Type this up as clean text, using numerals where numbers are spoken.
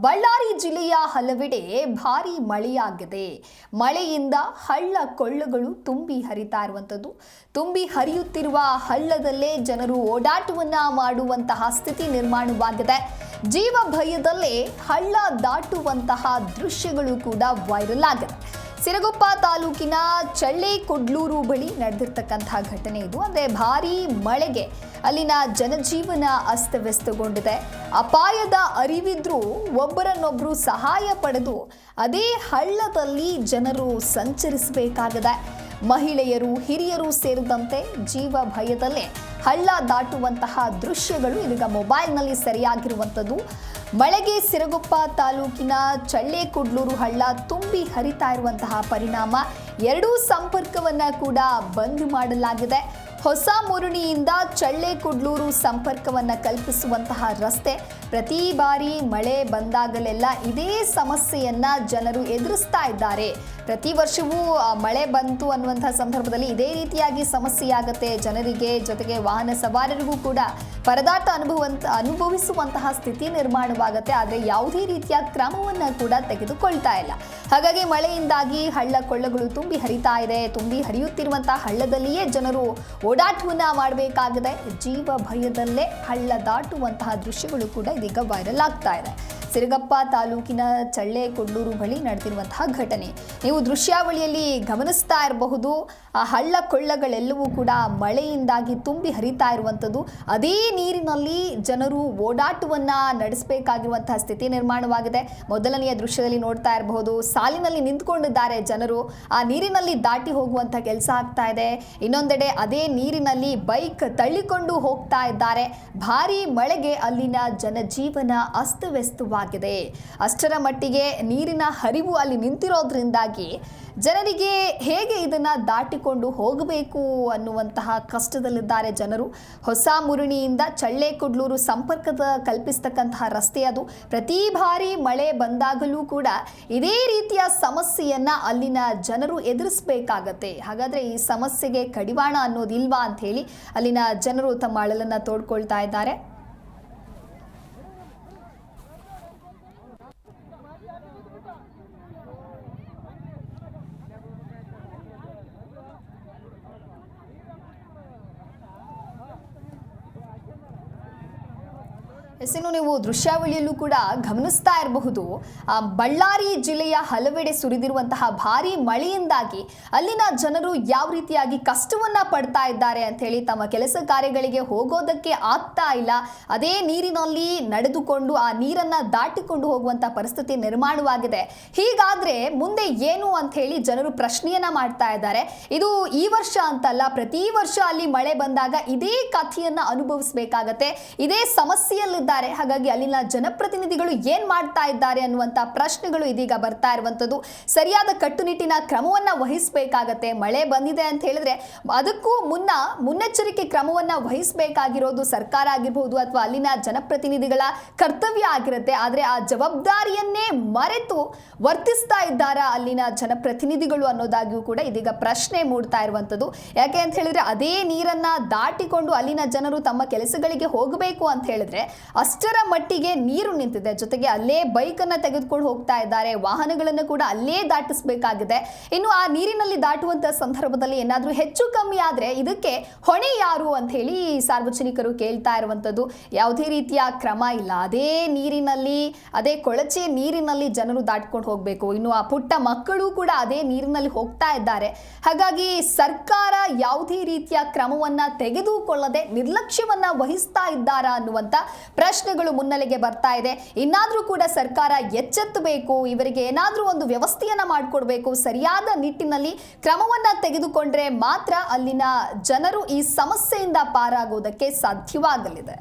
ಬಳ್ಳಾರಿ ಜಿಲ್ಲೆಯ ಹಲವೆಡೆ ಭಾರೀ ಮಳೆಯಾಗಿದೆ. ಮಳೆಯಿಂದ ಹಳ್ಳ ಕೊಳ್ಳಗಳು ತುಂಬಿ ಹರಿತಾ ಇರುವಂಥದ್ದು. ತುಂಬಿ ಹರಿಯುತ್ತಿರುವ ಹಳ್ಳದಲ್ಲೇ ಜನರು ಓಡಾಟವನ್ನ ಮಾಡುವಂತಹ ಸ್ಥಿತಿ ನಿರ್ಮಾಣವಾಗಿದೆ. ಜೀವ ಭಯದಲ್ಲೇ ಹಳ್ಳ ದಾಟುವಂತಹ ದೃಶ್ಯಗಳು ಕೂಡ ವೈರಲ್ ಆಗಿದೆ. ಸಿರಗುಪ್ಪ ತಾಲೂಕಿನ ಚಳ್ಳೆಕೊಡ್ಲೂರು ಬಳಿ ನಡೆದಿರ್ತಕ್ಕಂತಹ ಘಟನೆ ಇದು. ಅಂದರೆ ಭಾರೀ ಮಳೆಗೆ ಅಲ್ಲಿನ ಜನಜೀವನ ಅಸ್ತವ್ಯಸ್ತಗೊಂಡಿದೆ. ಅಪಾಯದ ಅರಿವಿದ್ರೂ ಒಬ್ಬರನ್ನೊಬ್ಬರು ಸಹಾಯ ಪಡೆದು ಅದೇ ಹಳ್ಳದಲ್ಲಿ ಜನರು ಸಂಚರಿಸಬೇಕಾಗಿದೆ. ಮಹಿಳೆಯರು, ಹಿರಿಯರು ಸೇರಿದಂತೆ ಜೀವ ಭಯದಲ್ಲೇ ಹಳ್ಳ ದಾಟುವಂತಹ ದೃಶ್ಯಗಳು ಇದೀಗ ಮೊಬೈಲ್ನಲ್ಲಿ ಸೆರೆಯಾಗಿರುವಂಥದ್ದು. ಮಳೆಗೆ ಸಿರಗುಪ್ಪ ತಾಲೂಕಿನ ಚಳ್ಳೆಕೊಡ್ಲೂರು ಹಳ್ಳ ತುಂಬಿ ಹರಿತಾ ಇರುವಂತಹ ಪರಿಣಾಮ ಎರಡೂ ಸಂಪರ್ಕವನ್ನ ಕೂಡ ಬಂದ್ ಮಾಡಲಾಗಿದೆ. ಹೊಸ ಮುರುಣಿಯಿಂದ ಚಳ್ಳೆಕೊಡ್ಲೂರು ಸಂಪರ್ಕವನ್ನ ಕಲ್ಪಿಸುವಂತಹ ರಸ್ತೆ ಪ್ರತಿ ಬಾರಿ ಮಳೆ ಬಂದಾಗಲೆಲ್ಲ ಇದೇ ಸಮಸ್ಯೆಯನ್ನ ಜನರು ಎದುರಿಸ್ತಾ ಇದ್ದಾರೆ. ಪ್ರತಿ ವರ್ಷವೂ ಮಳೆ ಬಂತು ಅನ್ನುವಂತಹ ಸಂದರ್ಭದಲ್ಲಿ ಇದೇ ರೀತಿಯಾಗಿ ಸಮಸ್ಯೆಯಾಗುತ್ತೆ ಜನರಿಗೆ, ಜೊತೆಗೆ ವಾಹನ ಸವಾರರಿಗೂ ಕೂಡ ಪರದಾಟ ಅನುಭವಿಸುವಂತಹ ಸ್ಥಿತಿ ನಿರ್ಮಾಣವಾಗುತ್ತೆ. ಆದರೆ ಯಾವುದೇ ರೀತಿಯ ಕ್ರಮವನ್ನು ಕೂಡ ತೆಗೆದುಕೊಳ್ತಾ ಇಲ್ಲ. ಹಾಗಾಗಿ ಮಳೆಯಿಂದಾಗಿ ಹಳ್ಳ ಕೊಳ್ಳಗಳು ತುಂಬಿ ಹರಿತಾ ಇದೆ. ತುಂಬಿ ಹರಿಯುತ್ತಿರುವಂತಹ ಹಳ್ಳದಲ್ಲಿಯೇ ಜನರು ಓಡಾಟವನ್ನ ಮಾಡಬೇಕಾಗಿದೆ. ಜೀವ ಭಯದಲ್ಲೇ ಹಳ್ಳ ದಾಟುವಂತಹ ದೃಶ್ಯಗಳು ಕೂಡ ಇದೀಗ ವೈರಲ್ ಆಗ್ತಾ ಇದೆ. ಸಿರಗಪ್ಪ ತಾಲೂಕಿನ ಚಳ್ಳೆಕೊಡ್ಲೂರು ಬಳಿ ನಡೆದಿರುವಂತಹ ಘಟನೆ ನೀವು ದೃಶ್ಯಾವಳಿಯಲ್ಲಿ ಗಮನಿಸ್ತಾ ಇರಬಹುದು. ಆ ಹಳ್ಳ ಕೊಳ್ಳಗಳೆಲ್ಲವೂ ಕೂಡ ಮಳೆಯಿಂದಾಗಿ ತುಂಬಿ ಹರಿತಾ ಇರುವಂಥದ್ದು. ಅದೇ ನೀರಿನಲ್ಲಿ ಜನರು ಓಡಾಟವನ್ನ ನಡೆಸಬೇಕಾಗಿರುವಂತಹ ಸ್ಥಿತಿ ನಿರ್ಮಾಣವಾಗಿದೆ. ಮೊದಲನೆಯ ದೃಶ್ಯದಲ್ಲಿ ನೋಡ್ತಾ ಇರಬಹುದು, ಸಾಲಿನಲ್ಲಿ ನಿಂತ್ಕೊಂಡಿದ್ದಾರೆ ಜನರು. ಆ ನೀರಿನಲ್ಲಿ ದಾಟಿ ಹೋಗುವಂಥ ಕೆಲಸ ಆಗ್ತಾ ಇದೆ. ಇನ್ನೊಂದೆಡೆ ಅದೇ ನೀರಿನಲ್ಲಿ ಬೈಕ್ ತಳ್ಳಿಕೊಂಡು ಹೋಗ್ತಾ ಇದ್ದಾರೆ. ಭಾರೀ ಮಳೆಗೆ ಅಲ್ಲಿನ ಜನಜೀವನ ಅಸ್ತವ್ಯಸ್ತವಾಗಿದೆ. ಅಷ್ಟರ ಮಟ್ಟಿಗೆ ನೀರಿನ ಹರಿವು ಅಲ್ಲಿ ನಿಂತಿರೋದ್ರಿಂದಾಗಿ ಜನರಿಗೆ ಹೇಗೆ ಇದನ್ನ ದಾಟಿಕೊಂಡು ಹೋಗಬೇಕು ಅನ್ನುವಂತಹ ಕಷ್ಟದಲ್ಲಿದ್ದಾರೆ ಜನರು. ಹೊಸ ಮುರುಣಿಯಿಂದ ಚಳ್ಳೆಕೊಡ್ಲೂರು ಸಂಪರ್ಕದ ಕಲ್ಪಿಸ್ತಕ್ಕಂತಹ ರಸ್ತೆ ಅದು. ಪ್ರತಿ ಬಾರಿ ಮಳೆ ಬಂದಾಗಲೂ ಕೂಡ ಇದೇ ರೀತಿಯ ಸಮಸ್ಯೆಯನ್ನ ಅಲ್ಲಿನ ಜನರು ಎದುರಿಸಬೇಕಾಗತ್ತೆ. ಹಾಗಾದ್ರೆ ಈ ಸಮಸ್ಯೆಗೆ ಕಡಿವಾಣ ಅನ್ನೋದಿಲ್ವಾ ಅಂತ ಹೇಳಿ ಅಲ್ಲಿನ ಜನರು ತಮ್ಮ ಅಳಲನ್ನ ತೋಡ್ಕೊಳ್ತಾ ಇದ್ದಾರೆ. ಇನ್ನು ನೀವು ದೃಶ್ಯಾವಳಿಯಲ್ಲೂ ಕೂಡ ಗಮನಿಸ್ತಾ ಇರಬಹುದು, ಬಳ್ಳಾರಿ ಜಿಲ್ಲೆಯ ಹಲವೆಡೆ ಸುರಿದಿರುವಂತಹ ಭಾರೀ ಮಳೆಯಿಂದಾಗಿ ಅಲ್ಲಿನ ಜನರು ಯಾವ ರೀತಿಯಾಗಿ ಕಷ್ಟವನ್ನ ಪಡ್ತಾ ಇದ್ದಾರೆ ಅಂತ ಹೇಳಿ ತಮ್ಮ ಕೆಲಸ ಕಾರ್ಯಗಳಿಗೆ ಹೋಗೋದಕ್ಕೆ ಆಗ್ತಾ ಇಲ್ಲ. ಅದೇ ನೀರಿನಲ್ಲಿ ನಡೆದುಕೊಂಡು ಆ ನೀರನ್ನ ದಾಟಿಕೊಂಡು ಹೋಗುವಂತ ಪರಿಸ್ಥಿತಿ ನಿರ್ಮಾಣವಾಗಿದೆ. ಹೀಗಾದ್ರೆ ಮುಂದೆ ಏನು ಅಂತ ಹೇಳಿ ಜನರು ಪ್ರಶ್ನೆಯನ್ನ ಮಾಡ್ತಾ ಇದ್ದಾರೆ. ಇದು ಈ ವರ್ಷ ಅಂತಲ್ಲ, ಪ್ರತಿ ವರ್ಷ ಅಲ್ಲಿ ಮಳೆ ಬಂದಾಗ ಇದೇ ಕಥೆಯನ್ನ ಅನುಭವಿಸಬೇಕಾಗತ್ತೆ. ಇದೇ ಸಮಸ್ಯೆಯಲ್ಲಿದ್ದ. ಹಾಗಾಗಿ ಅಲ್ಲಿನ ಜನಪ್ರತಿನಿಧಿಗಳು ಏನ್ ಮಾಡ್ತಾ ಇದ್ದಾರೆ ಅನ್ನುವಂತ ಪ್ರಶ್ನೆಗಳು ಇದೀಗ ಬರ್ತಾ ಇರುವಂತದ್ದು. ಸರಿಯಾದ ಕಟ್ಟುನಿಟ್ಟಿನ ಕ್ರಮವನ್ನ ವಹಿಸಬೇಕಾಗತ್ತೆ. ಮಳೆ ಬಂದಿದೆ ಅಂತ ಹೇಳಿದ್ರೆ ಅದಕ್ಕೂ ಮುನ್ನೆಚ್ಚರಿಕೆ ಕ್ರಮವನ್ನ ವಹಿಸಬೇಕಾಗಿರೋದು ಸರ್ಕಾರ ಆಗಿರಬಹುದು ಅಥವಾ ಅಲ್ಲಿನ ಜನಪ್ರತಿನಿಧಿಗಳ ಕರ್ತವ್ಯ ಆಗಿರುತ್ತೆ. ಆದ್ರೆ ಆ ಜವಾಬ್ದಾರಿಯನ್ನೇ ಮರೆತು ವರ್ತಿಸ್ತಾ ಇದ್ದಾರಾ ಅಲ್ಲಿನ ಜನಪ್ರತಿನಿಧಿಗಳು ಅನ್ನೋದಾಗಿಯೂ ಕೂಡ ಇದೀಗ ಪ್ರಶ್ನೆ ಮೂಡ್ತಾ ಇರುವಂತದ್ದು. ಯಾಕೆ ಅಂತ ಹೇಳಿದ್ರೆ ಅದೇ ನೀರನ್ನ ದಾಟಿಕೊಂಡು ಅಲ್ಲಿನ ಜನರು ತಮ್ಮ ಕೆಲಸಗಳಿಗೆ ಹೋಗಬೇಕು ಅಂತ ಹೇಳಿದ್ರೆ ಅಷ್ಟರ ಮಟ್ಟಿಗೆ ನೀರು ನಿಂತಿದೆ. ಜೊತೆಗೆ ಅಲ್ಲೇ ಬೈಕ್ ಅನ್ನ ತೆಗೆದುಕೊಂಡು ಹೋಗ್ತಾ ಇದ್ದಾರೆ. ವಾಹನಗಳನ್ನು ಕೂಡ ಅಲ್ಲೇ ದಾಟಿಸಬೇಕಾಗಿದೆ. ಇನ್ನು ಆ ನೀರಿನಲ್ಲಿ ದಾಟುವಂತ ಸಂದರ್ಭದಲ್ಲಿ ಏನಾದ್ರೂ ಹೆಚ್ಚು ಕಮ್ಮಿ ಆದ್ರೆ ಇದಕ್ಕೆ ಹೊಣೆ ಯಾರು ಅಂತ ಹೇಳಿ ಸಾರ್ವಜನಿಕರು ಕೇಳ್ತಾ ಇರುವಂತದ್ದು. ಯಾವುದೇ ರೀತಿಯ ಕ್ರಮ ಇಲ್ಲ. ಅದೇ ನೀರಿನಲ್ಲಿ, ಅದೇ ಕೊಳಚೆ ನೀರಿನಲ್ಲಿ ಜನರು ದಾಟ್ಕೊಂಡು ಹೋಗ್ಬೇಕು. ಇನ್ನು ಆ ಪುಟ್ಟ ಮಕ್ಕಳು ಕೂಡ ಅದೇ ನೀರಿನಲ್ಲಿ ಹೋಗ್ತಾ ಇದ್ದಾರೆ. ಹಾಗಾಗಿ ಸರ್ಕಾರ ಯಾವುದೇ ರೀತಿಯ ಕ್ರಮವನ್ನ ತೆಗೆದುಕೊಳ್ಳದೆ ನಿರ್ಲಕ್ಷ್ಯವನ್ನ ವಹಿಸ್ತಾ ಇದ್ದಾರಾ ಅನ್ನುವಂತ ಪ್ರಶ್ನೆಗಳು ಮುನ್ನೆಲೆಗೆ ಬರ್ತಾ ಇದೆ. ಇನ್ನಾದ್ರೂ ಕೂಡ ಸರ್ಕಾರ ಎಚ್ಚೆತ್ತಬೇಕು. ಇವರಿಗೆ ಏನಾದ್ರೂ ಒಂದು ವ್ಯವಸ್ಥೆಯನ್ನ ಮಾಡಿಕೊಡ್ಬೇಕು. ಸರಿಯಾದ ನಿಟ್ಟಿನಲ್ಲಿ ಕ್ರಮವನ್ನ ತೆಗೆದುಕೊಂಡ್ರೆ ಮಾತ್ರ ಅಲ್ಲಿನ ಜನರು ಈ ಸಮಸ್ಯೆಯಿಂದ ಪಾರಾಗೋದಕ್ಕೆ ಸಾಧ್ಯವಾಗಲಿದೆ.